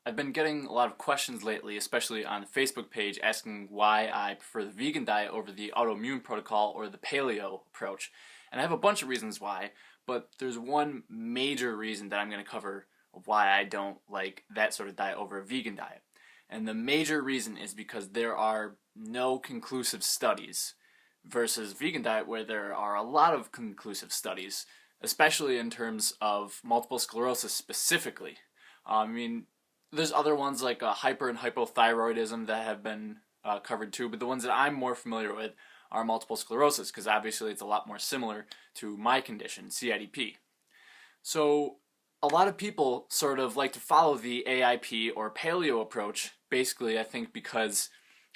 I've been getting a lot of questions lately, especially on the Facebook page, asking why I prefer the vegan diet over the autoimmune protocol or the paleo approach. And I have a bunch of reasons why, but there's one major reason that I'm going to cover of why I don't like that sort of diet over a vegan diet. And the major reason is because there are no conclusive studies versus vegan diet where there are a lot of conclusive studies, especially in terms of multiple sclerosis specifically. There's other ones like hyper and hypothyroidism that have been covered too, but the ones that I'm more familiar with are multiple sclerosis, because obviously it's a lot more similar to my condition, CIDP. So a lot of people sort of like to follow the AIP or paleo approach, basically I think because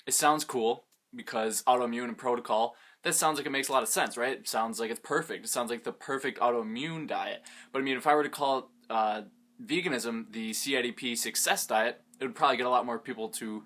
it sounds cool, because autoimmune and protocol, that sounds like it makes a lot of sense, right? It sounds like it's perfect. It sounds like the perfect autoimmune diet. But if I were to call it veganism the CIDP success diet, it would probably get a lot more people to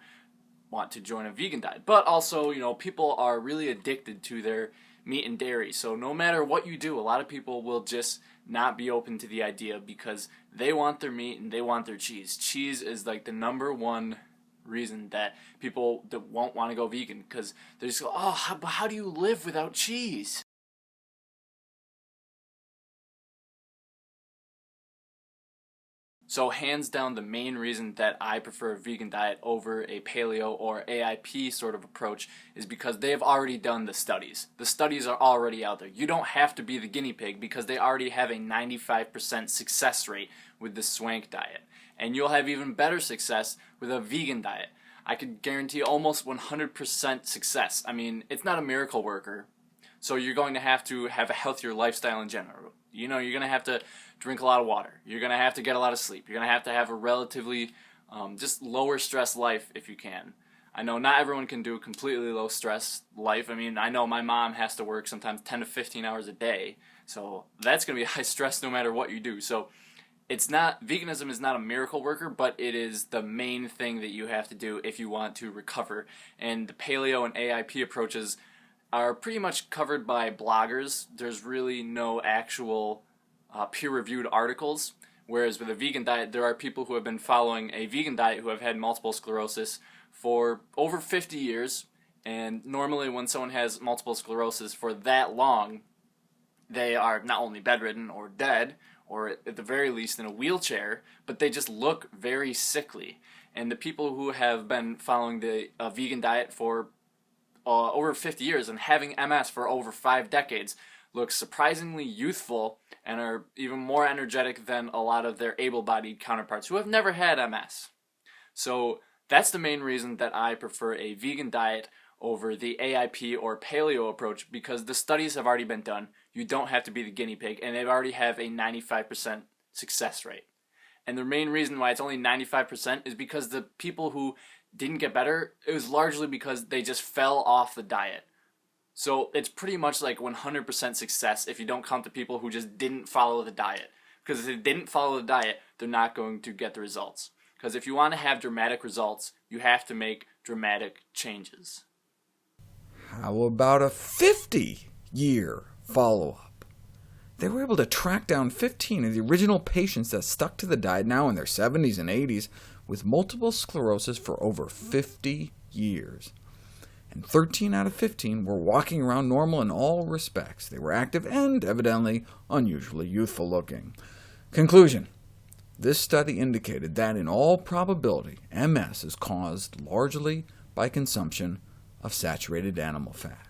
want to join a vegan diet. But also, people are really addicted to their meat and dairy. So no matter what you do, a lot of people will just not be open to the idea because they want their meat and they want their cheese. Cheese is like the number one reason that people that won't want to go vegan, because they just go, oh, how do you live without cheese? So hands down, the main reason that I prefer a vegan diet over a paleo or AIP sort of approach is because they've already done the studies. The studies are already out there. You don't have to be the guinea pig because they already have a 95% success rate with the swank diet. And you'll have even better success with a vegan diet. I could guarantee almost 100% success. It's not a miracle worker, so you're going to have a healthier lifestyle in general. You're going to have to drink a lot of water. You're going to have to get a lot of sleep. You're going to have a relatively just lower stress life if you can. I know not everyone can do a completely low stress life. I know my mom has to work sometimes 10 to 15 hours a day, so that's going to be high stress no matter what you do. So veganism is not a miracle worker, but it is the main thing that you have to do if you want to recover. And the paleo and AIP approaches are pretty much covered by bloggers. There's really no actual peer-reviewed articles, whereas with a vegan diet, there are people who have been following a vegan diet who have had multiple sclerosis for over 50 years, and normally when someone has multiple sclerosis for that long, they are not only bedridden or dead, or at the very least in a wheelchair, but they just look very sickly. And the people who have been following the vegan diet for over 50 years and having MS for over 5 decades look surprisingly youthful and are even more energetic than a lot of their able-bodied counterparts who have never had MS. So that's the main reason that I prefer a vegan diet over the AIP or paleo approach, because the studies have already been done. You don't have to be the guinea pig, and they already have a 95% success rate. And the main reason why it's only 95% is because the people who didn't get better, it was largely because they just fell off the diet. So it's pretty much like 100% success if you don't count the people who just didn't follow the diet. Because if they didn't follow the diet, they're not going to get the results. Because if you want to have dramatic results, you have to make dramatic changes. How about a 50-year follow-up? They were able to track down 15 of the original patients that stuck to the diet, now in their 70s and 80s, with multiple sclerosis for over 50 years. And 13 out of 15 were walking around normal in all respects. They were active and, evidently, unusually youthful looking. Conclusion. This study indicated that, in all probability, MS is caused largely by consumption of saturated animal fat.